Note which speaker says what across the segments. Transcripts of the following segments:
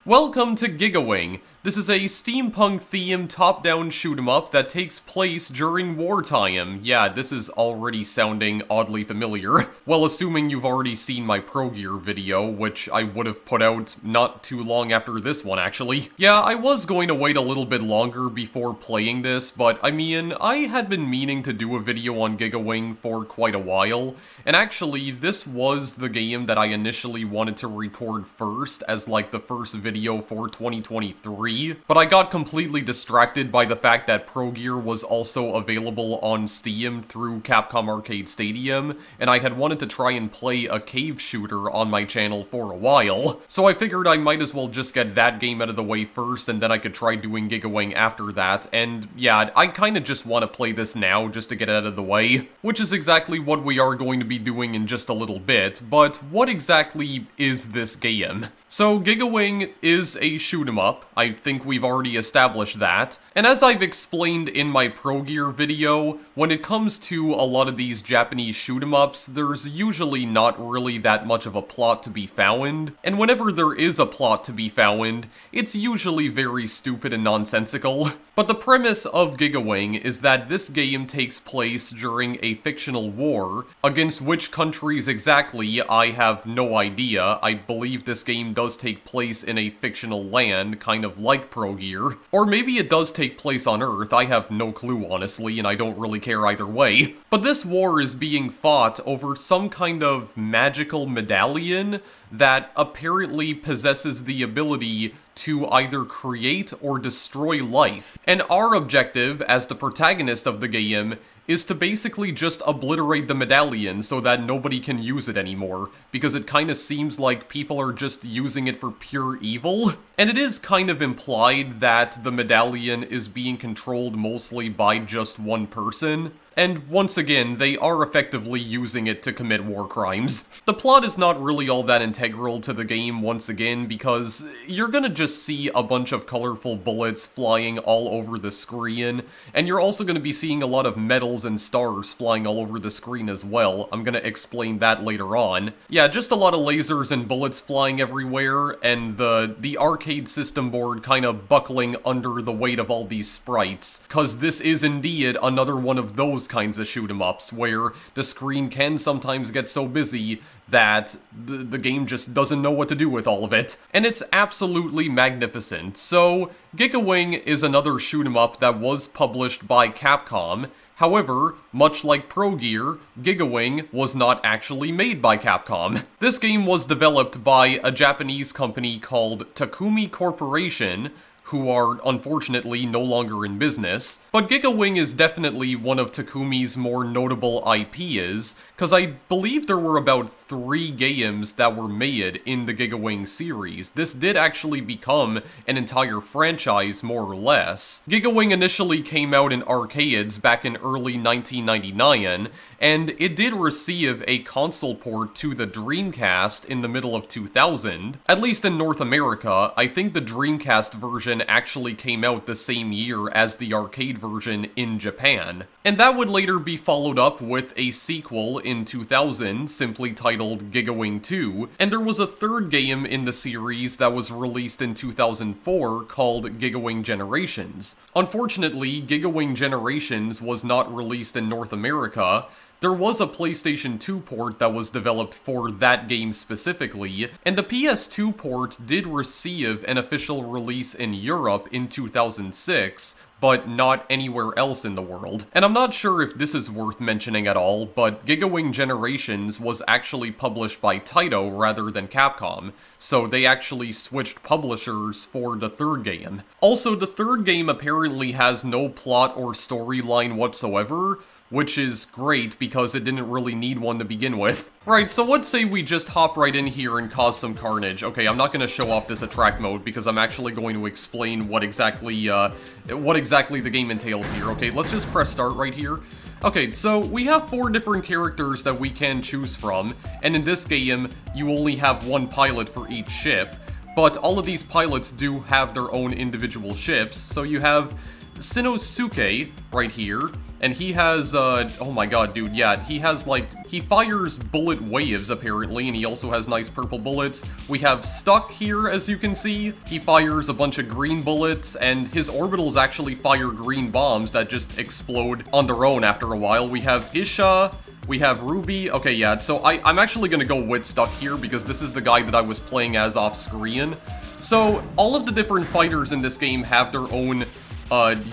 Speaker 1: Welcome to Giga Wing. This is a steampunk-themed top-down shoot-'em-up that takes place during wartime. Yeah, this is already sounding oddly familiar. Well, assuming you've already seen my Pro Gear video, which I would have put out not too long after this one, actually. Yeah, I was going to wait a little bit longer before playing this, but I mean, I had been meaning to do a video on Giga Wing for quite a while, and actually, this was the game that I initially wanted to record first as like the first video for 2023. But I got completely distracted by the fact that Pro Gear was also available on Steam through Capcom Arcade Stadium, and I had wanted to try and play a cave shooter on my channel for a while. So I figured I might as well just get that game out of the way first, and then I could try doing Giga Wing after that, and yeah, I kinda just want to play this now just to get it out of the way, which is exactly what we are going to be doing in just a little bit. But what exactly is this game? So, Giga Wing is a shoot-'em-up. I think we've already established that. And as I've explained in my Pro Gear video, when it comes to a lot of these Japanese shoot-'em-ups, there's usually not really that much of a plot to be found. And whenever there is a plot to be found, it's usually very stupid and nonsensical. But the premise of Giga Wing is that this game takes place during a fictional war. Against which countries exactly, I have no idea. I believe this game does take place in a fictional land, kind of like Pro Gear. Or maybe it does take place on Earth, I have no clue honestly, and I don't really care either way. But this war is being fought over some kind of magical medallion that apparently possesses the ability to either create or destroy life. And our objective, as the protagonist of the game, is to basically just obliterate the medallion so that nobody can use it anymore, because it kinda seems like people are just using it for pure evil. And it is kind of implied that the medallion is being controlled mostly by just one person. And once again, they are effectively using it to commit war crimes. The plot is not really all that integral to the game once again, because you're gonna just see a bunch of colorful bullets flying all over the screen, and you're also gonna be seeing a lot of medals and stars flying all over the screen as well. I'm gonna explain that later on. Yeah, just a lot of lasers and bullets flying everywhere, and the arcade system board kind of buckling under the weight of all these sprites, cause this is indeed another one of those kinds of shoot-'em-ups where the screen can sometimes get so busy that the game just doesn't know what to do with all of it. And it's absolutely magnificent. So, Giga Wing is another shoot-'em-up that was published by Capcom. However, much like Pro Gear, Giga Wing was not actually made by Capcom. This game was developed by a Japanese company called Takumi Corporation, who are unfortunately no longer in business. But Giga Wing is definitely one of Takumi's more notable IPs, cause I believe there were about 3 games that were made in the Giga Wing series. This did actually become an entire franchise, more or less. Giga Wing initially came out in arcades back in early 1999, and it did receive a console port to the Dreamcast in the middle of 2000. At least in North America, I think the Dreamcast version actually came out the same year as the arcade version in Japan. And that would later be followed up with a sequel in 2000, simply titled Giga Wing 2, and there was a third game in the series that was released in 2004 called Giga Wing Generations. Unfortunately, Giga Wing Generations was not released in North America. There was a PlayStation 2 port that was developed for that game specifically, and the PS2 port did receive an official release in Europe in 2006, but not anywhere else in the world. And I'm not sure if this is worth mentioning at all, but Giga Wing Generations was actually published by Taito rather than Capcom, so they actually switched publishers for the third game. Also, the third game apparently has no plot or storyline whatsoever, which is great because it didn't really need one to begin with. Right, so let's say we just hop right in here and cause some carnage. Okay, I'm not gonna show off this attract mode because I'm actually going to explain what exactly the game entails here. Okay, let's just press start right here. Okay, so we have 4 different characters that we can choose from, and in this game, you only have 1 pilot for each ship, but all of these pilots do have their own individual ships. So you have Shinosuke right here, And he has, oh my god, dude, yeah, he has, like, he fires bullet waves, apparently, and he also has nice purple bullets. We have Stuck here, as you can see. He fires a bunch of green bullets, and his orbitals actually fire green bombs that just explode on their own after a while. We have Isha, we have Ruby. Okay, yeah, so I'm actually gonna go with Stuck here, because this is the guy that I was playing as off-screen. So, all of the different fighters in this game have their own,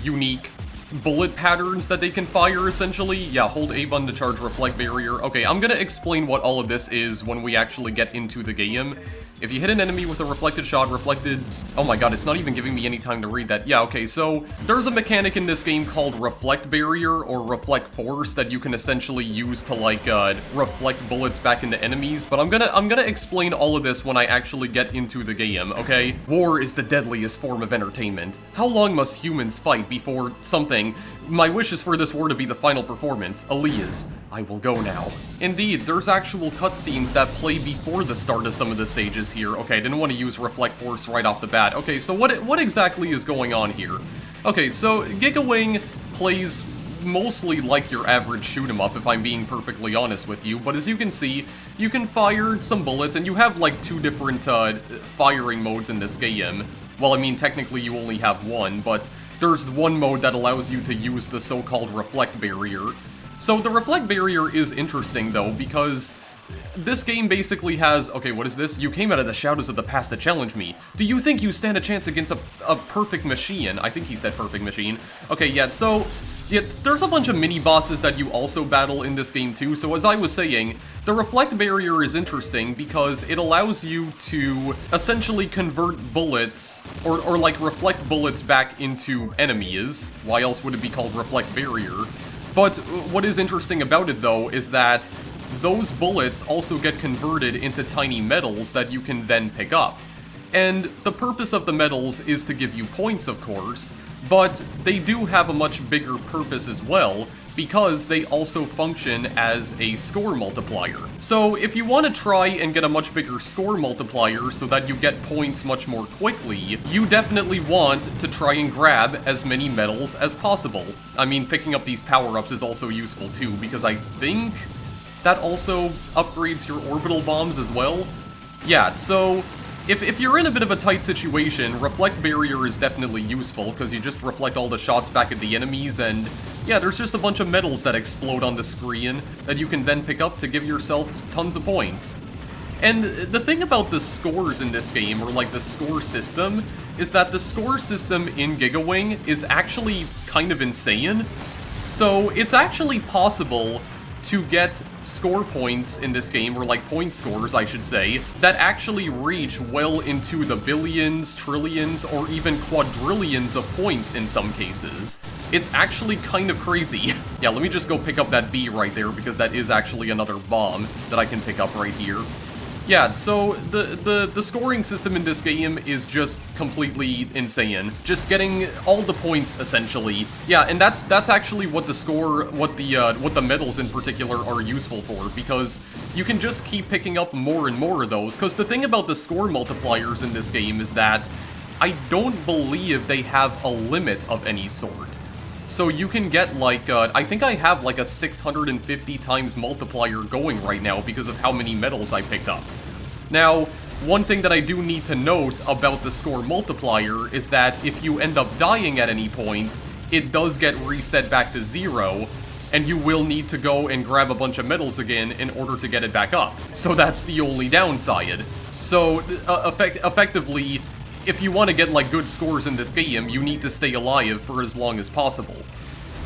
Speaker 1: unique bullet patterns that they can fire, essentially. Yeah, hold A button to charge Reflect Barrier. Okay, I'm gonna explain what all of this is when we actually get into the game. If you hit an enemy with a reflected shot, oh my god, it's not even giving me any time to read that. Yeah, okay, so there's a mechanic in this game called Reflect Barrier or Reflect Force that you can essentially use to, like, reflect bullets back into enemies, but I'm gonna explain all of this when I actually get into the game, okay? War is the deadliest form of entertainment. How long must humans fight before something? My wish is for this war to be the final performance. Elias, I will go now. Indeed, there's actual cutscenes that play before the start of some of the stages here. Okay, I didn't want to use Reflect Force right off the bat. Okay, so what exactly is going on here? Okay, so Giga Wing plays mostly like your average shoot-'em-up, if I'm being perfectly honest with you, but as you can see, you can fire some bullets, and you have, like, two different, firing modes in this game. Well, I mean, technically you only have one, but there's one mode that allows you to use the so-called Reflect Barrier. So the Reflect Barrier is interesting, though, because this game basically has... Okay, what is this? You came out of the shadows of the past to challenge me. Do you think you stand a chance against a perfect machine? I think he said perfect machine. Okay, yeah, so... Yeah, there's a bunch of mini-bosses that you also battle in this game too, so as I was saying, the Reflect Barrier is interesting because it allows you to essentially convert bullets, or like reflect bullets back into enemies. Why else would it be called Reflect Barrier? But what is interesting about it though is that those bullets also get converted into tiny medals that you can then pick up. And the purpose of the medals is to give you points, of course, but they do have a much bigger purpose as well, because they also function as a score multiplier. So if you want to try and get a much bigger score multiplier so that you get points much more quickly, you definitely want to try and grab as many medals as possible. I mean, picking up these power-ups is also useful too, because I think that also upgrades your orbital bombs as well. Yeah, so if you're in a bit of a tight situation, Reflect Barrier is definitely useful, because you just reflect all the shots back at the enemies, and yeah, there's just a bunch of medals that explode on the screen that you can then pick up to give yourself tons of points. And the thing about the scores in this game, or like the score system, is that the score system in Giga Wing is actually kind of insane. So it's actually possible to get score points in this game, or like point scores, I should say, that actually reach well into the billions, trillions, or even quadrillions of points in some cases. It's actually kind of crazy. Yeah, let me just go pick up that B right there, because that is actually another bomb that I can pick up right here. Yeah, so the scoring system in this game is just completely insane. Just getting all the points, essentially. Yeah, and that's actually what the medals in particular are useful for, because you can just keep picking up more and more of those. Because the thing about the score multipliers in this game is that I don't believe they have a limit of any sort. So you can get, like, I think I have, like, a 650 times multiplier going right now because of how many medals I picked up. Now, one thing that I do need to note about the score multiplier is that if you end up dying at any point, it does get reset back to 0, and you will need to go and grab a bunch of medals again in order to get it back up. So that's the only downside. So, effectively, if you want to get, like, good scores in this game, you need to stay alive for as long as possible.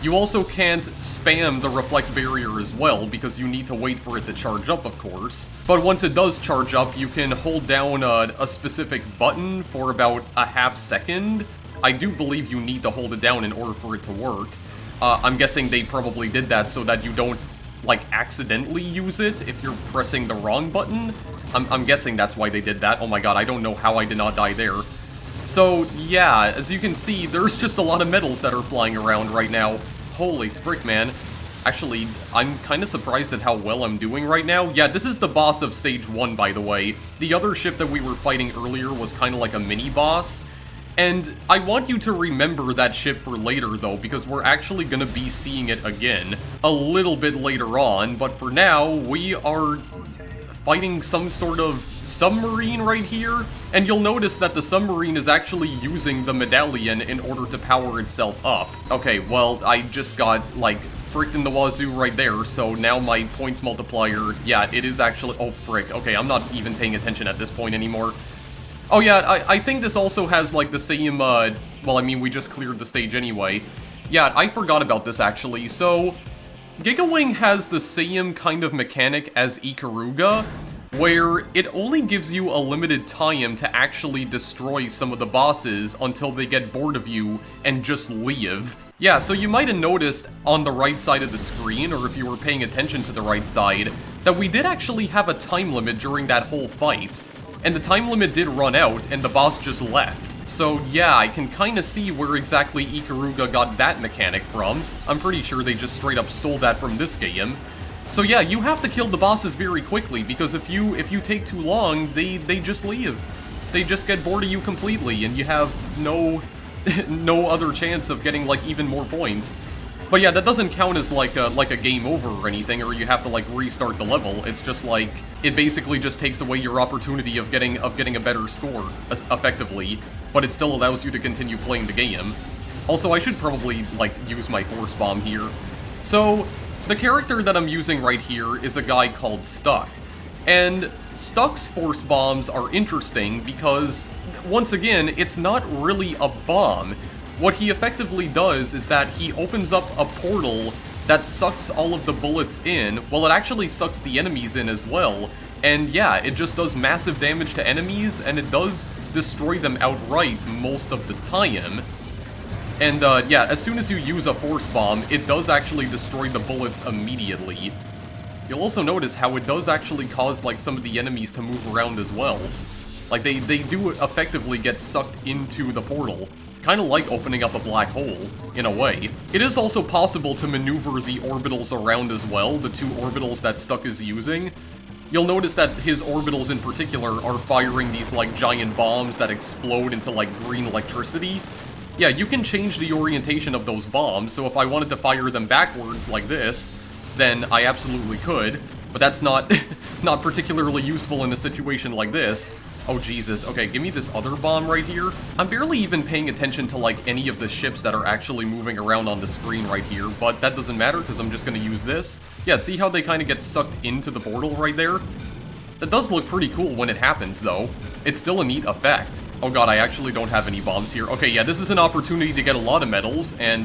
Speaker 1: You also can't spam the Reflect Barrier as well, because you need to wait for it to charge up, of course. But once it does charge up, you can hold down a specific button for about a half second. I do believe you need to hold it down in order for it to work. I'm guessing they probably did that so that you don't, like, accidentally use it if you're pressing the wrong button. I'm guessing that's why they did that. Oh my god, I don't know how I did not die there. So, yeah, as you can see, there's just a lot of medals that are flying around right now. Holy frick, man. Actually, I'm kind of surprised at how well I'm doing right now. Yeah, this is the boss of Stage 1, by the way. The other ship that we were fighting earlier was kind of like a mini-boss. And I want you to remember that ship for later, though, because we're actually going to be seeing it again a little bit later on. But for now, we are fighting some sort of submarine right here. And you'll notice that the submarine is actually using the Medallion in order to power itself up. Okay, well, I just got, like, fricked in the wazoo right there, so now my points multiplier, yeah, it is actually, oh, frick. Okay, I'm not even paying attention at this point anymore. Oh yeah, I think this also has, like, the same, well, I mean, we just cleared the stage anyway. Yeah, I forgot about this, actually. So, Giga Wing has the same kind of mechanic as Ikaruga, where it only gives you a limited time to actually destroy some of the bosses until they get bored of you and just leave. Yeah, so you might have noticed on the right side of the screen, or if you were paying attention to the right side, that we did actually have a time limit during that whole fight. And the time limit did run out, and the boss just left. So yeah, I can kinda see where exactly Ikaruga got that mechanic from. I'm pretty sure they just straight up stole that from this game. So yeah, you have to kill the bosses very quickly, because if you take too long, they just leave. They just get bored of you completely, and you have no other chance of getting, like, even more points. But yeah, that doesn't count as like a game over or anything, or you have to, like, restart the level. It's just like, it basically just takes away your opportunity of getting a better score, effectively, but it still allows you to continue playing the game. Also, I should probably, like, use my force bomb here. So, the character that I'm using right here is a guy called Stuck. And Stuck's force bombs are interesting because, once again, it's not really a bomb. What he effectively does is that he opens up a portal that sucks all of the bullets in. Well, it actually sucks the enemies in as well. And yeah, it just does massive damage to enemies, and it does destroy them outright most of the time. And yeah, as soon as you use a force bomb, it does actually destroy the bullets immediately. You'll also notice how it does actually cause, like, some of the enemies to move around as well. Like, they do effectively get sucked into the portal. Kind of like opening up a black hole, in a way. It is also possible to maneuver the orbitals around as well, the two orbitals that Stuck is using. You'll notice that his orbitals in particular are firing these, like, giant bombs that explode into, like, green electricity. Yeah, you can change the orientation of those bombs, so if I wanted to fire them backwards like this, then I absolutely could, but that's not not particularly useful in a situation like this. Oh Jesus, okay, give me this other bomb right here. I'm barely even paying attention to, like, any of the ships that are actually moving around on the screen right here, but that doesn't matter because I'm just gonna use this. Yeah, see how they kind of get sucked into the portal right there? That does look pretty cool when it happens, though. It's still a neat effect. Oh god, I actually don't have any bombs here. Okay, yeah, this is an opportunity to get a lot of medals, and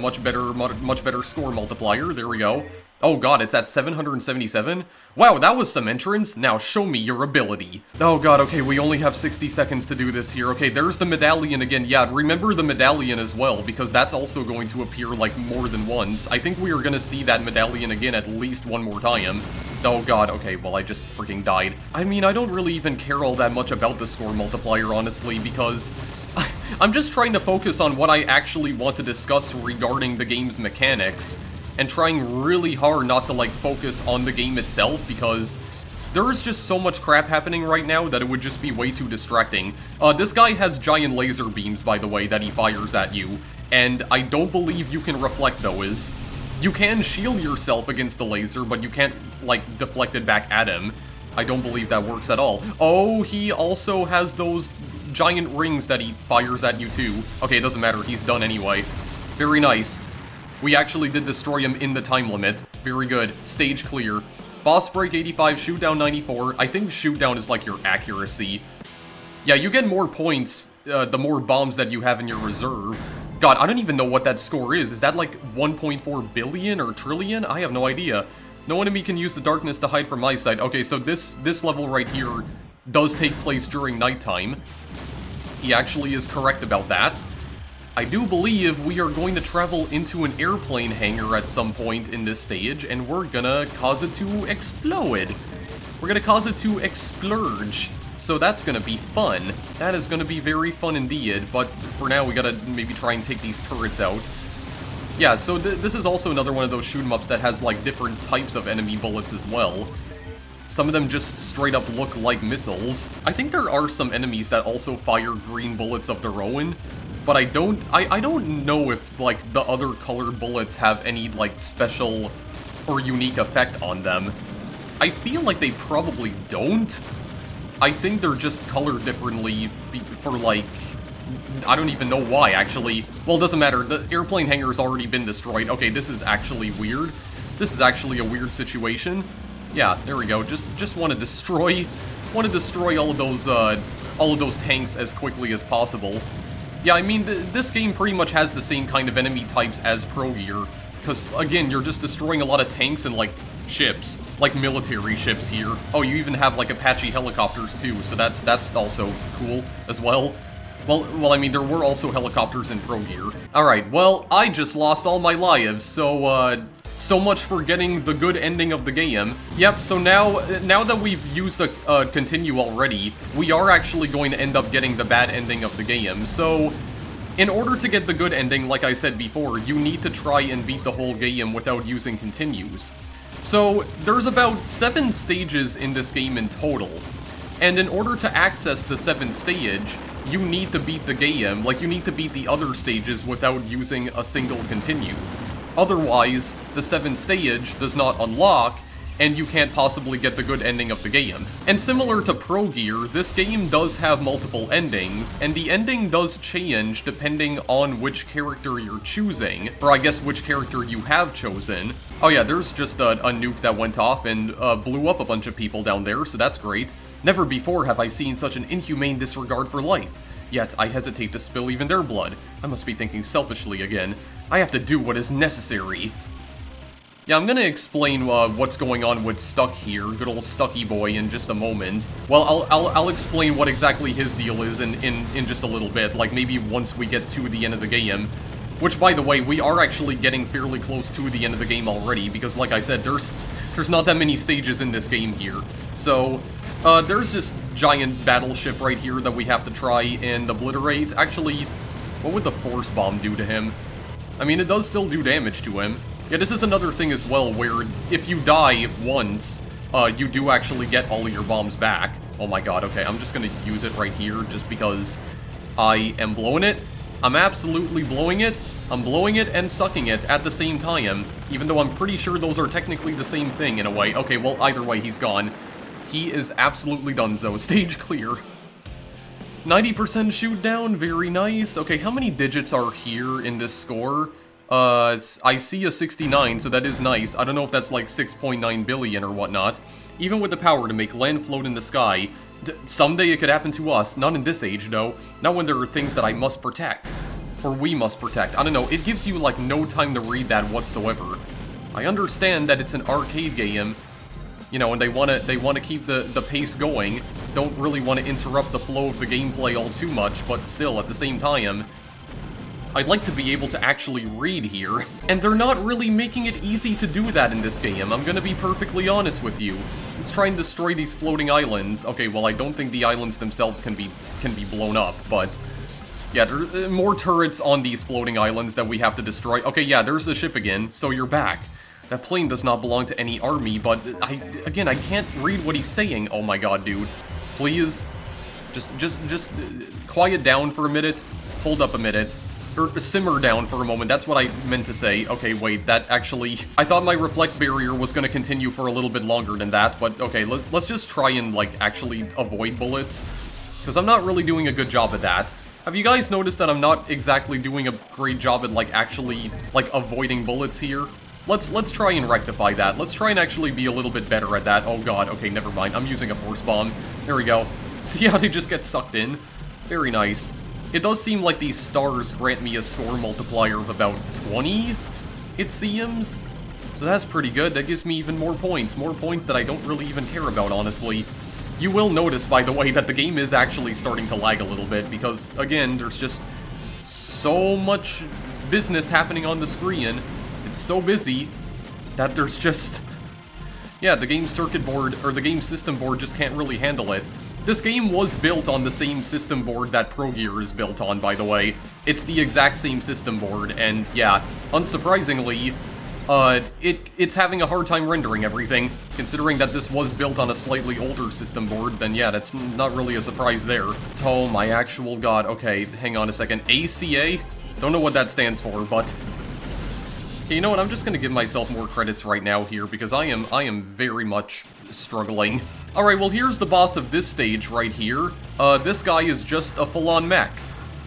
Speaker 1: much better score multiplier. There we go. Oh god, it's at 777? Wow, that was some entrance. Now show me your ability. Oh god, okay, we only have 60 seconds to do this here. Okay, there's the Medallion again. Yeah, remember the Medallion as well, because that's also going to appear, like, more than once. I think we are gonna see that Medallion again at least one more time. Oh god, okay, well, I just freaking died. I mean, I don't really even care all that much about the score multiplier, honestly, because I'm just trying to focus on what I actually want to discuss regarding the game's mechanics, and trying really hard not to, like, focus on the game itself, because there is just so much crap happening right now that it would just be way too distracting. This guy has giant laser beams, by the way, that he fires at you, and I don't believe you can reflect those. You can shield yourself against the laser, but you can't, like, deflect it back at him. I don't believe that works at all. Oh, he also has those giant rings that he fires at you too. Okay, it doesn't matter, he's done anyway. Very nice. We actually did destroy him in the time limit. Very good. Stage clear. Boss break 85, shoot down 94. I think shoot down is, like, your accuracy. Yeah, you get more points the more bombs that you have in your reserve. God, I don't even know what that score is. Is that, like, 1.4 billion or trillion? I have no idea. No enemy can use the darkness to hide from my sight. Okay, so this level right here does take place during nighttime. He actually is correct about that. I do believe we are going to travel into an airplane hangar at some point in this stage, and we're gonna cause it to explode. We're gonna cause it to explurge. So that's gonna be fun. That is gonna be very fun indeed, but for now we gotta maybe try and take these turrets out. Yeah, so this is also another one of those shoot 'em ups that has, like, different types of enemy bullets as well. Some of them just straight up look like missiles. I think there are some enemies that also fire green bullets of their own, but I don't know if, like, the other colored bullets have any, like, special or unique effect on them. I feel like they probably don't. I think they're just colored differently for, like, I don't even know why, actually. Well, it doesn't matter. The airplane hangar's already been destroyed. Okay, this is actually weird. This is actually a weird situation. Yeah, there we go. Just want to destroy all of those tanks as quickly as possible. Yeah, I mean, this game pretty much has the same kind of enemy types as Pro Gear, because again, you're just destroying a lot of tanks and like ships, like military ships here. Oh, you even have like Apache helicopters too, so that's also cool as well. Well, I mean, there were also helicopters in Pro Gear. Alright, well, I just lost all my lives, so much for getting the good ending of the game. Yep, so now that we've used the continue already, we are actually going to end up getting the bad ending of the game. So, in order to get the good ending, like I said before, you need to try and beat the whole game without using continues. So, there's about 7 stages in this game in total. And in order to access the 7th stage, you need to beat the game, like you need to beat the other stages without using a single continue. Otherwise, the 7th stage does not unlock, and you can't possibly get the good ending of the game. And similar to Pro Gear, this game does have multiple endings, and the ending does change depending on which character you're choosing, or I guess which character you have chosen. Oh yeah, there's just a nuke that went off and blew up a bunch of people down there, so that's great. Never before have I seen such an inhumane disregard for life. Yet, I hesitate to spill even their blood. I must be thinking selfishly again. I have to do what is necessary. Yeah, I'm gonna explain what's going on with Stuck here, good old Stucky boy, in just a moment. Well, I'll explain what exactly his deal is in just a little bit, like maybe once we get to the end of the game. Which, by the way, we are actually getting fairly close to the end of the game already, because like I said, there's not that many stages in this game here. So, there's this giant battleship right here that we have to try and obliterate. Actually, what would the force bomb do to him? I mean, it does still do damage to him. Yeah, this is another thing as well, where if you die once, you do actually get all of your bombs back. Oh my god, okay, I'm just gonna use it right here, just because I am blowing it. I'm absolutely blowing it. I'm blowing it and sucking it at the same time, even though I'm pretty sure those are technically the same thing in a way. Okay, well, either way, he's gone. He is absolutely donezo. Stage clear. 90% shoot down, very nice. Okay, how many digits are here in this score? I see a 69, so that is nice. I don't know if that's like 6.9 billion or whatnot. Even with the power to make land float in the sky, someday it could happen to us. Not in this age, though. Not when there are things that I must protect. Or we must protect. I don't know, it gives you like no time to read that whatsoever. I understand that it's an arcade game, you know, and they wanna keep the pace going. Don't really want to interrupt the flow of the gameplay all too much, but still, at the same time, I'd like to be able to actually read here. And they're not really making it easy to do that in this game, I'm gonna be perfectly honest with you. Let's try and destroy these floating islands. Okay, well, I don't think the islands themselves can be blown up, but yeah, there are more turrets on these floating islands that we have to destroy. Okay, yeah, there's the ship again, so you're back. That plane does not belong to any army, but again, I can't read what he's saying. Oh my god, dude. Please, just quiet down for a minute, hold up a minute, or simmer down for a moment, that's what I meant to say. Okay, wait, that actually, I thought my reflect barrier was gonna continue for a little bit longer than that, but okay, let's just try and, like, actually avoid bullets, because I'm not really doing a good job at that. Have you guys noticed that I'm not exactly doing a great job at, like, actually, like, avoiding bullets here? Let's try and rectify that. Let's try and actually be a little bit better at that. Oh god, okay, never mind. I'm using a force bomb. There we go. See how they just get sucked in? Very nice. It does seem like these stars grant me a score multiplier of about 20, it seems. So that's pretty good. That gives me even more points that I don't really even care about, honestly. You will notice, by the way, that the game is actually starting to lag a little bit, because, again, there's just so much business happening on the screen. It's so busy that there's just... yeah, the game circuit board, or the game system board, just can't really handle it. This game was built on the same system board that Pro Gear is built on, by the way. It's the exact same system board, and yeah, unsurprisingly, it's having a hard time rendering everything. Considering that this was built on a slightly older system board, then yeah, that's not really a surprise there. Oh my actual god. Okay, hang on a second. ACA? Don't know what that stands for, but... Okay, you know what? I'm just gonna give myself more credits right now here, because I am very much struggling. Alright, well here's the boss of this stage right here. This guy is just a full-on mech.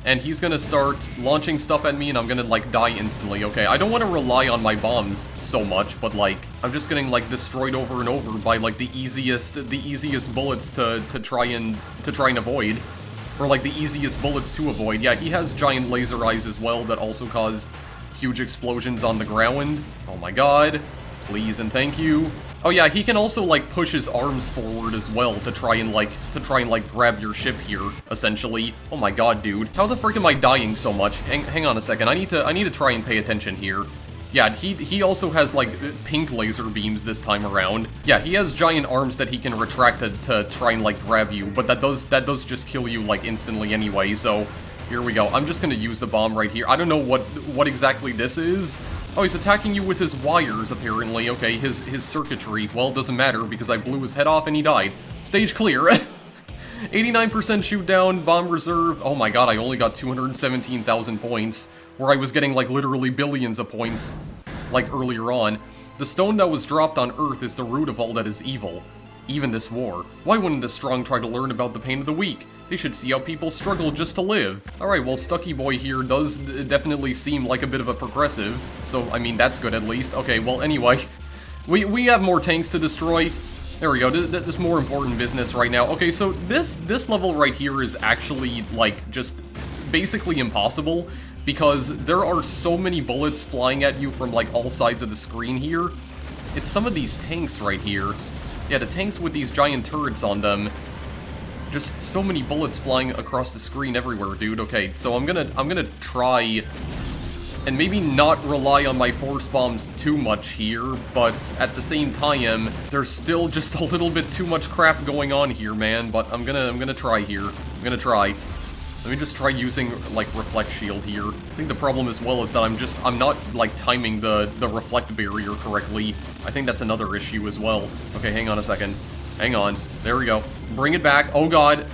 Speaker 1: And he's gonna start launching stuff at me, and I'm gonna, like, die instantly. Okay, I don't want to rely on my bombs so much, but, like, I'm just getting, like, destroyed over and over by, like, the easiest bullets to try and avoid. Or, like, the easiest bullets to avoid. Yeah, he has giant laser eyes as well that also cause huge explosions on the ground. Oh my god. Please and thank you. Oh yeah, he can also, like, push his arms forward as well to try and grab your ship here, essentially. Oh my god, dude. How the frick am I dying so much? Hang on a second. I need to try and pay attention here. Yeah, he also has, like, pink laser beams this time around. Yeah, he has giant arms that he can retract to try and, like, grab you, but that does just kill you, like, instantly anyway, so... Here we go. I'm just gonna use the bomb right here. I don't know what exactly this is. Oh, he's attacking you with his wires, apparently. Okay, his circuitry. Well, it doesn't matter, because I blew his head off and he died. Stage clear. 89% shoot down, bomb reserve. Oh my god, I only got 217,000 points, where I was getting, like, literally billions of points, like, earlier on. The stone that was dropped on Earth is the root of all that is evil. Even this war. Why wouldn't the strong try to learn about the pain of the weak? They should see how people struggle just to live. Alright, well, Stucky Boy here does definitely seem like a bit of a progressive. So, I mean, that's good at least. Okay, well, anyway. We have more tanks to destroy. There we go. This is more important business right now. Okay, so this level right here is actually, like, just basically impossible. Because there are so many bullets flying at you from, like, all sides of the screen here. It's some of these tanks right here. Yeah, the tanks with these giant turrets on them. Just so many bullets flying across the screen everywhere, dude. Okay, so I'm gonna try and maybe not rely on my force bombs too much here, but at the same time, there's still just a little bit too much crap going on here, man. But I'm gonna try here. I'm gonna try. Let me just try using, like, Reflect Shield here. I think the problem as well is that I'm not, like, timing the Reflect Barrier correctly. I think that's another issue as well. Okay, hang on a second. Hang on. There we go. Bring it back. Oh god.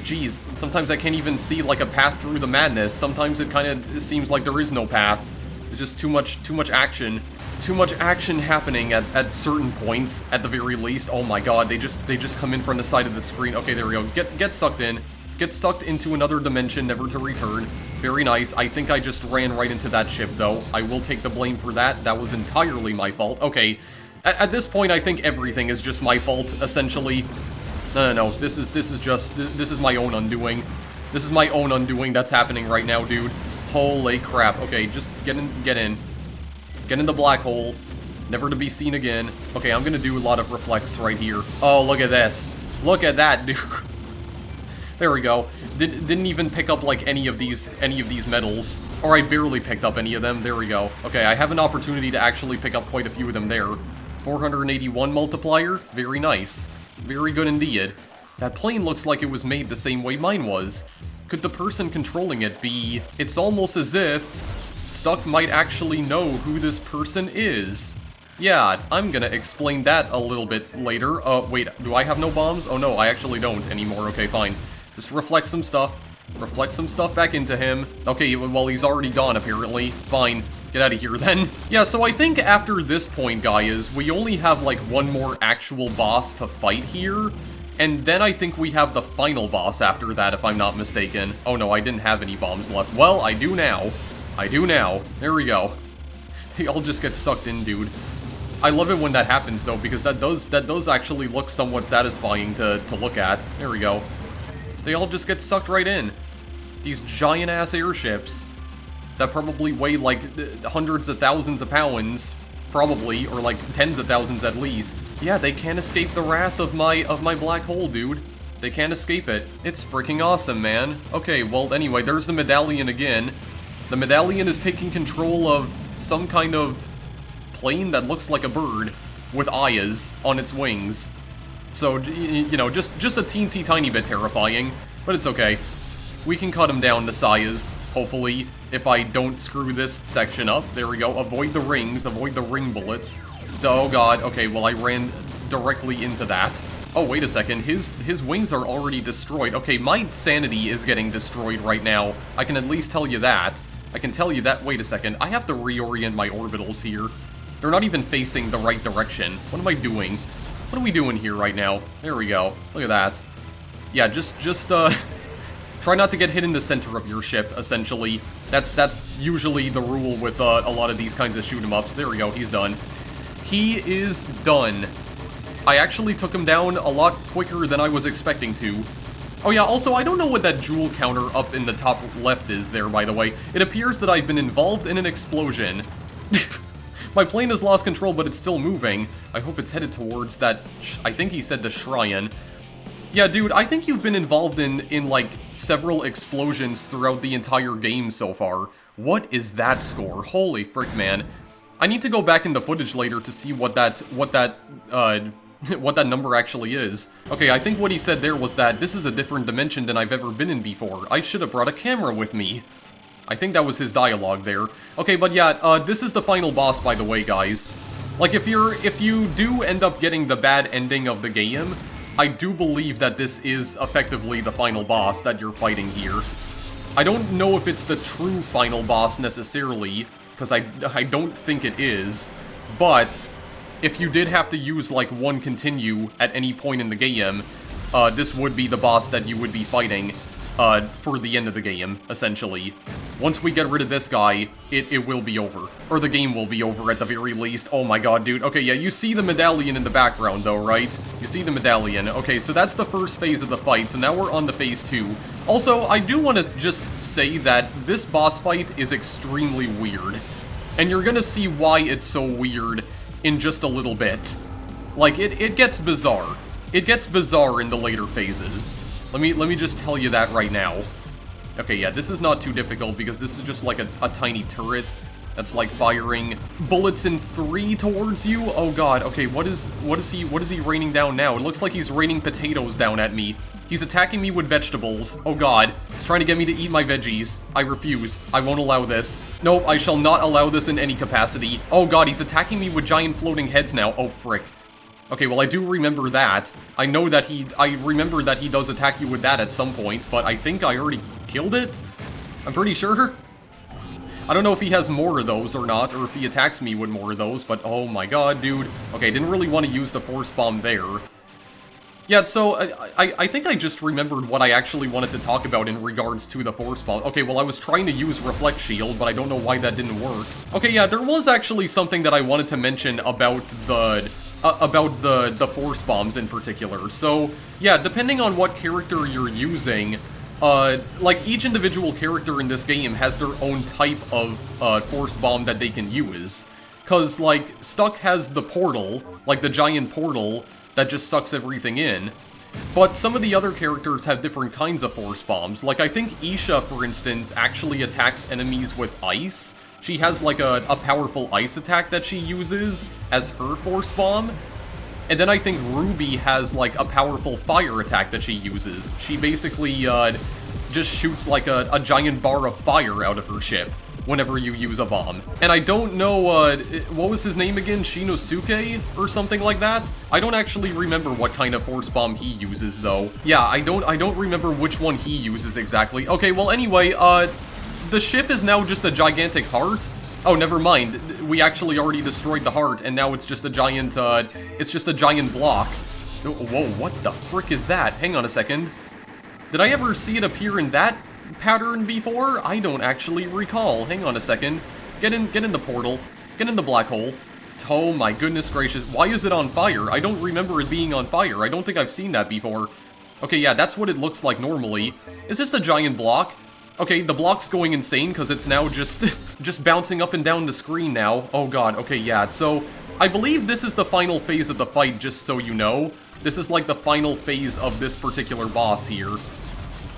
Speaker 1: Geez. Sometimes I can't even see, like, a path through the madness. Sometimes it kind of seems like there is no path. There's just too much action. Too much action happening at certain points, at the very least. Oh my god, they just come in from the side of the screen. Okay, there we go. Get sucked in. Get sucked into another dimension, never to return. Very nice. I think I just ran right into that ship, though. I will take the blame for that. That was entirely my fault. Okay. At this point, I think everything is just my fault, essentially. No. This is my own undoing. This is my own undoing that's happening right now, dude. Holy crap. Okay, just get in. Get in the black hole. Never to be seen again. Okay, I'm gonna do a lot of reflex right here. Oh, look at this. Look at that, dude. There we go. Didn't even pick up, like, any of these medals. Or I barely picked up any of them. There we go. Okay, I have an opportunity to actually pick up quite a few of them there. 481 multiplier. Very nice. Very good indeed. That plane looks like it was made the same way mine was. Could the person controlling it be... It's almost as if Stuck might actually know who this person is. Yeah, I'm gonna explain that a little bit later. Wait, do I have no bombs? Oh no, I actually don't anymore. Okay, fine. Just reflect some stuff. Reflect some stuff back into him. Okay, well, he's already gone, apparently. Fine. Get out of here, then. Yeah, so I think after this point, guys, we only have, like, one more actual boss to fight here. And then I think we have the final boss after that, if I'm not mistaken. Oh, no, I didn't have any bombs left. Well, I do now. I do now. There we go. They all just get sucked in, dude. I love it when that happens, though, because that does actually look somewhat satisfying to look at. There we go. They all just get sucked right in. These giant-ass airships that probably weigh, like, hundreds of thousands of pounds, probably, or, like, tens of thousands at least. Yeah, they can't escape the wrath of my black hole, dude. They can't escape it. It's freaking awesome, man. Okay, well, anyway, there's the Medallion again. The Medallion is taking control of some kind of plane that looks like a bird with eyes on its wings. So, you know, just a teensy tiny bit terrifying, but it's okay. We can cut him down to size, hopefully, if I don't screw this section up. There we go. Avoid the rings. Avoid the ring bullets. Oh, God. Okay, well, I ran directly into that. Oh, wait a second. His wings are already destroyed. Okay, my sanity is getting destroyed right now. I can at least tell you that. I can tell you that. Wait a second. I have to reorient my orbitals here. They're not even facing the right direction. What am I doing? What are we doing here right now? There we go. Look at that. Yeah, just try not to get hit in the center of your ship, essentially. That's usually the rule with a lot of these kinds of shoot-em-ups. There we go. He's done. He is done. I actually took him down a lot quicker than I was expecting to. Oh yeah, also, I don't know what that jewel counter up in the top left is there, by the way. It appears that I've been involved in an explosion. My plane has lost control, but it's still moving. I hope it's headed towards that, I think he said the shrine. Yeah, dude, I think you've been involved in like, several explosions throughout the entire game so far. What is that score? Holy frick, man. I need to go back in the footage later to see what that number actually is. Okay, I think what he said there was that this is a different dimension than I've ever been in before. I should have brought a camera with me. I think that was his dialogue there. Okay, but yeah, this is the final boss, by the way, guys. Like, if you do end up getting the bad ending of the game, I do believe that this is effectively the final boss that you're fighting here. I don't know if it's the true final boss necessarily, because I don't think it is, but if you did have to use, like, one continue at any point in the game, this would be the boss that you would be fighting for the end of the game, essentially. Once we get rid of this guy, it will be over. Or the game will be over at the very least. Oh my god, dude. Okay, yeah, you see the medallion in the background, though, right? You see the medallion. Okay, so that's the first phase of the fight, so now we're on to phase 2. Also, I do want to just say that this boss fight is extremely weird. And you're gonna see why it's so weird in just a little bit. Like, it gets bizarre. It gets bizarre in the later phases. Let me just tell you that right now. Okay, yeah, this is not too difficult because this is just like a tiny turret that's like firing bullets in 3 towards you. Oh god, okay, what is he raining down now? It looks like he's raining potatoes down at me. He's attacking me with vegetables. Oh god, he's trying to get me to eat my veggies. I refuse. I won't allow this. Nope, I shall not allow this in any capacity. Oh god, he's attacking me with giant floating heads now. Oh frick. Okay, well, I do remember that. I remember that he does attack you with that at some point, but I think I already killed it? I'm pretty sure. I don't know if he has more of those or not, or if he attacks me with more of those, but oh my god, dude. Okay, didn't really want to use the force bomb there. Yeah, so I think I just remembered what I actually wanted to talk about in regards to the force bomb. Okay, well, I was trying to use Reflect Shield, but I don't know why that didn't work. Okay, yeah, there was actually something that I wanted to mention about the force bombs in particular. So, yeah, depending on what character you're using, like, each individual character in this game has their own type of force bomb that they can use. Because, like, Stuck has the portal, like the giant portal that just sucks everything in. But some of the other characters have different kinds of force bombs. Like, I think Isha, for instance, actually attacks enemies with ice. She has, like, a powerful ice attack that she uses as her force bomb. And then I think Ruby has, like, a powerful fire attack that she uses. She basically, just shoots, like, a giant bar of fire out of her ship whenever you use a bomb. And I don't know, what was his name again? Shinosuke? Or something like that? I don't actually remember what kind of force bomb he uses, though. Yeah, I don't remember which one he uses exactly. Okay, well, anyway, the ship is now just a gigantic heart. Oh, never mind. We actually already destroyed the heart, and now it's just a giant, block. Whoa, what the frick is that? Hang on a second. Did I ever see it appear in that pattern before? I don't actually recall. Hang on a second. Get in the portal. Get in the black hole. Oh my goodness gracious. Why is it on fire? I don't remember it being on fire. I don't think I've seen that before. Okay, yeah, that's what it looks like normally. Is this a giant block? Okay, the block's going insane because it's now just bouncing up and down the screen now. Oh god, okay, yeah. So, I believe this is the final phase of the fight, just so you know. This is like the final phase of this particular boss here.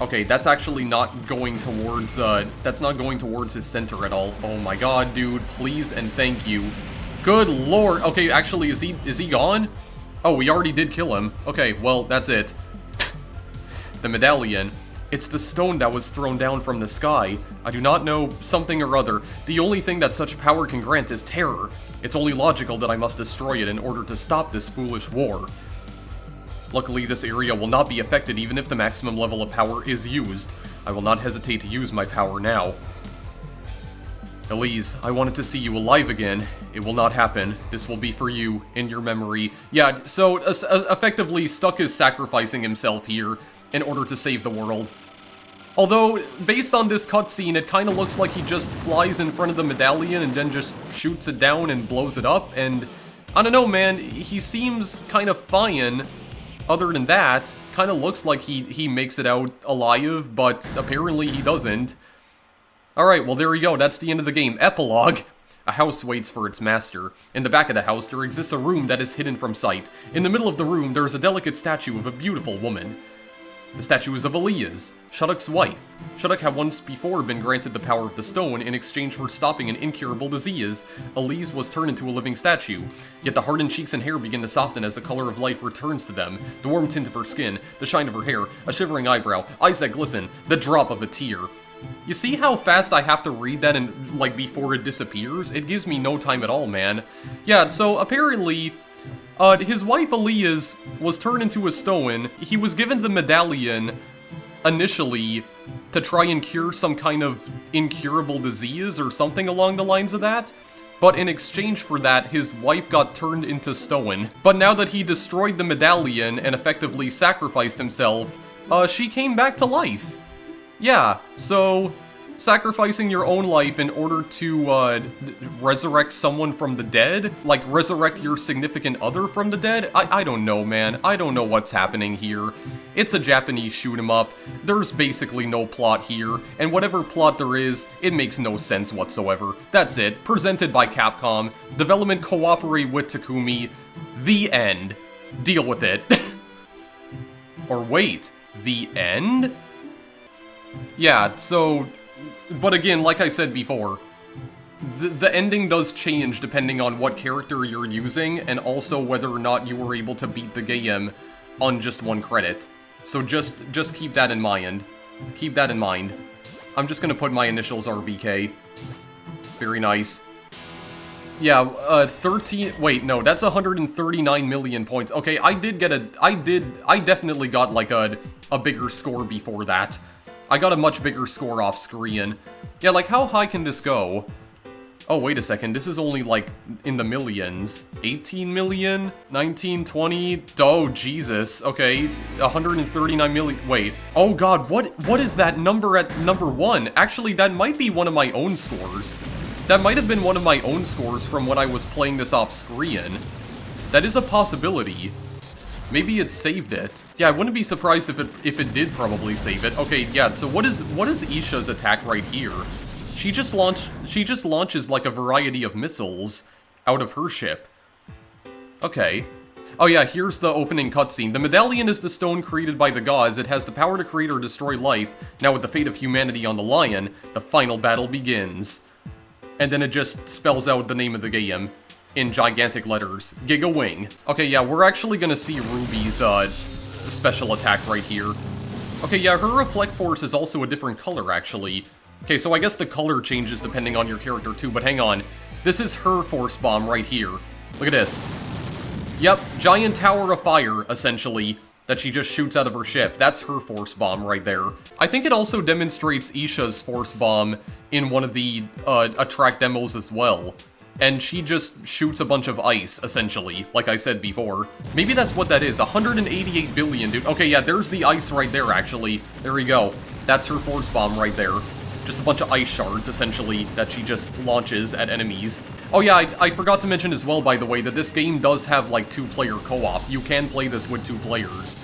Speaker 1: Okay, that's actually not going towards, that's not going towards his center at all. Oh my god, dude, please and thank you. Good lord. Okay, actually, is he gone? Oh, we already did kill him. Okay, well, that's it. The medallion. It's the stone that was thrown down from the sky. I do not know, something or other. The only thing that such power can grant is terror. It's only logical that I must destroy it in order to stop this foolish war. Luckily, this area will not be affected even if the maximum level of power is used. I will not hesitate to use my power now. Elise, I wanted to see you alive again. It will not happen. This will be for you, in your memory. Yeah, so effectively, Stuck is sacrificing himself here in order to save the world. Although, based on this cutscene, it kind of looks like he just flies in front of the medallion and then just shoots it down and blows it up, and I don't know, man, he seems kind of fine. Other than that, kind of looks like he makes it out alive, but apparently he doesn't. Alright, well there we go, that's the end of the game. Epilogue. A house waits for its master. In the back of the house, there exists a room that is hidden from sight. In the middle of the room, there is a delicate statue of a beautiful woman. The statue is of Elias, Shuddock's wife. Shuddock had once before been granted the power of the stone in exchange for stopping an incurable disease. Elise was turned into a living statue. Yet the hardened cheeks and hair begin to soften as the color of life returns to them. The warm tint of her skin, the shine of her hair, a shivering eyebrow, eyes that glisten, the drop of a tear. You see how fast I have to read that and, like, before it disappears? It gives me no time at all, man. Yeah, so apparently, his wife Elias was turned into a stone. He was given the medallion initially to try and cure some kind of incurable disease or something along the lines of that. But in exchange for that, his wife got turned into stone. But now that he destroyed the medallion and effectively sacrificed himself, she came back to life. Yeah, so sacrificing your own life in order to resurrect someone from the dead? Like, resurrect your significant other from the dead? I don't know, man. I don't know what's happening here. It's a Japanese shoot-'em-up. There's basically no plot here, and whatever plot there is, it makes no sense whatsoever. That's it. Presented by Capcom. Development cooperate with Takumi. The end. Deal with it. Or wait, the end? Yeah, so, but again, like I said before, the ending does change depending on what character you're using, and also whether or not you were able to beat the game on just one credit. So just keep that in mind. Keep that in mind. I'm just gonna put my initials RBK. Very nice. Yeah, wait, no, that's 139 million points. Okay, I definitely got, like, a bigger score before that. I got a much bigger score off screen. Yeah, like, how high can this go? Oh, wait a second, this is only, like, in the millions. 18 million? 19, 20? Oh, Jesus. Okay, 139 million. Wait. Oh, God, what is that number at number 1? Actually, that might be one of my own scores. That might have been one of my own scores from when I was playing this off screen. That is a possibility. Maybe it saved it. Yeah, I wouldn't be surprised if it did probably save it. Okay, yeah, so what is Isha's attack right here? She just launches like a variety of missiles out of her ship. Okay. Oh yeah, here's the opening cutscene. The medallion is the stone created by the gods. It has the power to create or destroy life. Now with the fate of humanity on the line, the final battle begins. And then it just spells out the name of the game in gigantic letters. Giga Wing. Okay, yeah, we're actually gonna see Ruby's, special attack right here. Okay, yeah, her Reflect Force is also a different color, actually. Okay, so I guess the color changes depending on your character, too, but hang on. This is her Force Bomb right here. Look at this. Yep, giant tower of fire, essentially, that she just shoots out of her ship. That's her Force Bomb right there. I think it also demonstrates Isha's Force Bomb in one of the, attract demos as well. And she just shoots a bunch of ice, essentially, like I said before. Maybe that's what that is, 188 billion, dude. Okay, yeah, there's the ice right there, actually. There we go. That's her Force Bomb right there. Just a bunch of ice shards, essentially, that she just launches at enemies. Oh yeah, I forgot to mention as well, by the way, that this game does have, like, 2-player co-op. You can play this with 2 players.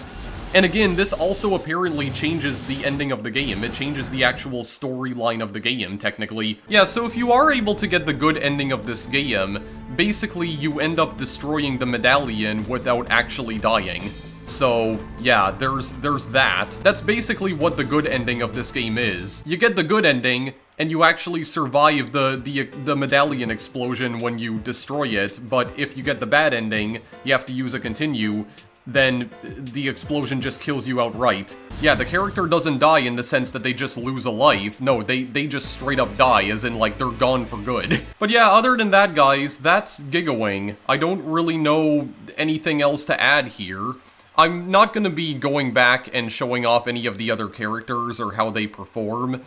Speaker 1: And again, this also apparently changes the ending of the game. It changes the actual storyline of the game, technically. Yeah, so if you are able to get the good ending of this game, basically you end up destroying the medallion without actually dying. So, yeah, there's that. That's basically what the good ending of this game is. You get the good ending, and you actually survive the medallion explosion when you destroy it, but if you get the bad ending, you have to use a continue, then the explosion just kills you outright. Yeah, the character doesn't die in the sense that they just lose a life. No, they just straight up die, as in, like, they're gone for good. But yeah, other than that, guys, that's Giga Wing. I don't really know anything else to add here. I'm not going to be going back and showing off any of the other characters or how they perform.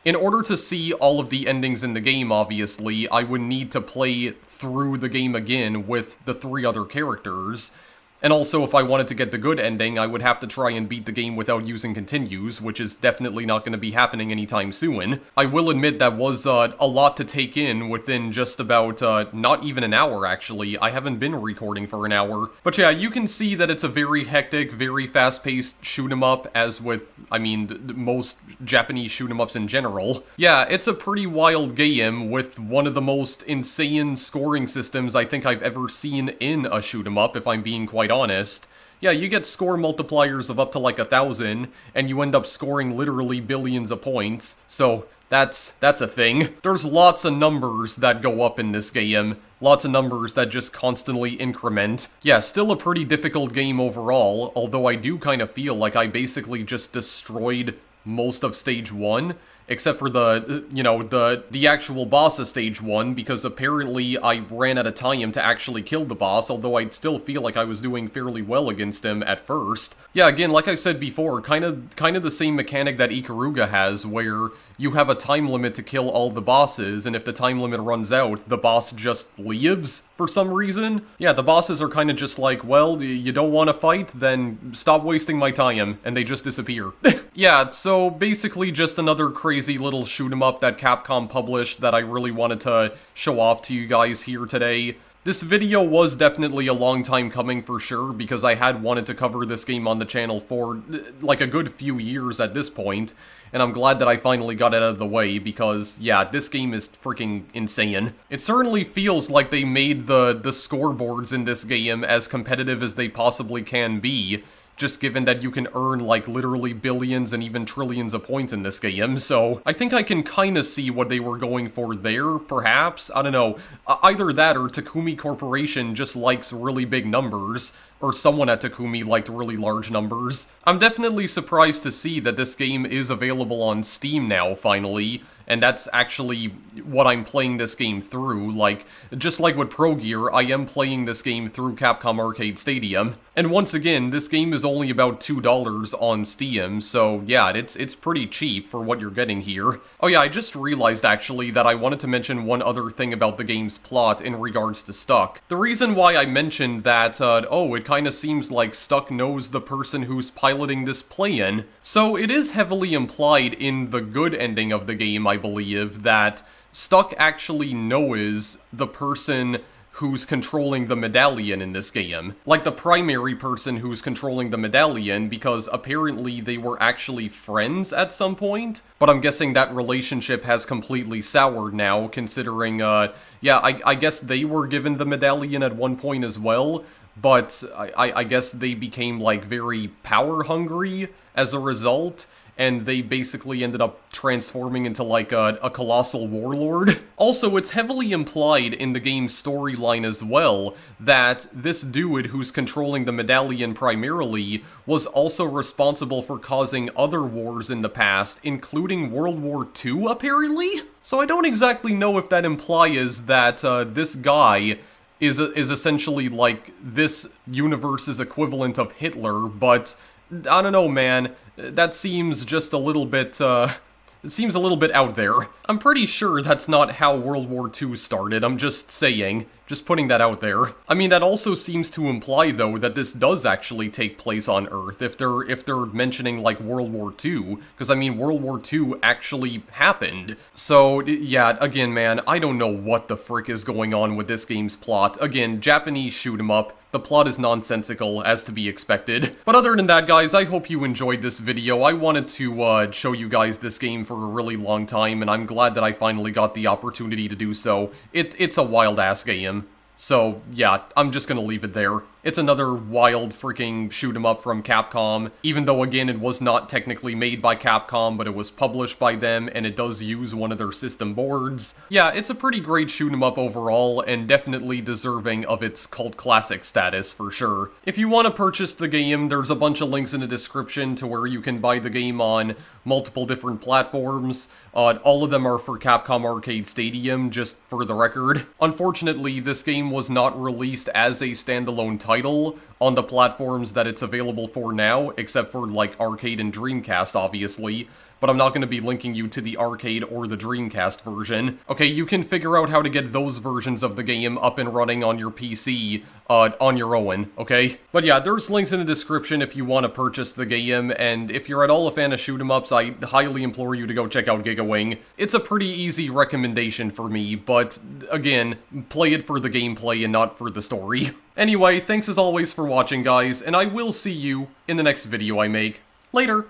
Speaker 1: In order to see all of the endings in the game, obviously, I would need to play through the game again with the 3 other characters. And also, if I wanted to get the good ending, I would have to try and beat the game without using continues, which is definitely not going to be happening anytime soon. I will admit that was a lot to take in within just about, not even an hour, actually. I haven't been recording for an hour. But yeah, you can see that it's a very hectic, very fast-paced shoot-'em-up, as with, I mean, most Japanese shoot-'em-ups in general. Yeah, it's a pretty wild game with one of the most insane scoring systems I think I've ever seen in a shoot-'em-up, if I'm being quite honest. Yeah, you get score multipliers of up to like 1,000, and you end up scoring literally billions of points, so that's a thing. There's lots of numbers that go up in this game, lots of numbers that just constantly increment. Yeah, still a pretty difficult game overall, although I do kind of feel like I basically just destroyed most of Stage 1, except for the, you know, the actual boss of Stage 1, because apparently I ran out of time to actually kill the boss, although I'd still feel like I was doing fairly well against him at first. Yeah, again, like I said before, kind of the same mechanic that Ikaruga has, where you have a time limit to kill all the bosses, and if the time limit runs out, the boss just leaves for some reason. Yeah, the bosses are kind of just like, well, you don't want to fight? Then stop wasting my time, and they just disappear. Yeah, so basically just another crazy little shoot-'em-up that Capcom published that I really wanted to show off to you guys here today. This video was definitely a long time coming for sure, because I had wanted to cover this game on the channel for like a good few years at this point, and I'm glad that I finally got it out of the way, because yeah, this game is freaking insane. It certainly feels like they made the scoreboards in this game as competitive as they possibly can be, just given that you can earn, like, literally billions and even trillions of points in this game, so I think I can kinda see what they were going for there, perhaps? I don't know. Either that or Takumi Corporation just likes really big numbers, or someone at Takumi liked really large numbers. I'm definitely surprised to see that this game is available on Steam now, finally, and that's actually what I'm playing this game through. Like, just like with Pro Gear, I am playing this game through Capcom Arcade Stadium. And once again, this game is only about $2 on Steam, so yeah, it's pretty cheap for what you're getting here. Oh yeah, I just realized actually that I wanted to mention one other thing about the game's plot in regards to Stuck. The reason why I mentioned that, oh, it kinda seems like Stuck knows the person who's piloting this plane. So it is heavily implied in the good ending of the game, I believe, that Stuck actually knows the person who's controlling the medallion in this game. Like, the primary person who's controlling the medallion, because apparently they were actually friends at some point. But I'm guessing that relationship has completely soured now, considering, yeah, I guess they were given the medallion at one point as well, but I guess they became, like, very power-hungry as a result, and they basically ended up transforming into, like, a colossal warlord. Also, it's heavily implied in the game's storyline as well that this dude who's controlling the medallion primarily was also responsible for causing other wars in the past, including World War II, apparently? So I don't exactly know if that implies that this guy is essentially, like, this universe's equivalent of Hitler, but I don't know, man. That seems just a little bit, it seems a little bit out there. I'm pretty sure that's not how World War II started, I'm just saying. Just putting that out there. I mean, that also seems to imply, though, that this does actually take place on Earth, if they're mentioning, like, World War II, because, I mean, World War II actually happened. So, yeah, again, man, I don't know what the frick is going on with this game's plot. Again, Japanese shoot-'em-up. The plot is nonsensical, as to be expected. But other than that, guys, I hope you enjoyed this video. I wanted to, show you guys this game for a really long time, and I'm glad that I finally got the opportunity to do so. It's a wild-ass game. So, yeah, I'm just gonna leave it there. It's another wild freaking shoot 'em up from Capcom, even though again it was not technically made by Capcom, but it was published by them, and it does use one of their system boards. Yeah, it's a pretty great shoot 'em up overall, and definitely deserving of its cult classic status for sure. If you want to purchase the game, there's a bunch of links in the description to where you can buy the game on multiple different platforms. All of them are for Capcom Arcade Stadium, just for the record. Unfortunately, this game was not released as a standalone title on the platforms that it's available for now, except for like Arcade and Dreamcast, obviously. But I'm not going to be linking you to the arcade or the Dreamcast version. Okay, you can figure out how to get those versions of the game up and running on your PC on your own, okay? But yeah, there's links in the description if you want to purchase the game, and if you're at all a fan of shoot 'em ups, I highly implore you to go check out Giga Wing. It's a pretty easy recommendation for me, but again, play it for the gameplay and not for the story. Anyway, thanks as always for watching, guys, and I will see you in the next video I make. Later!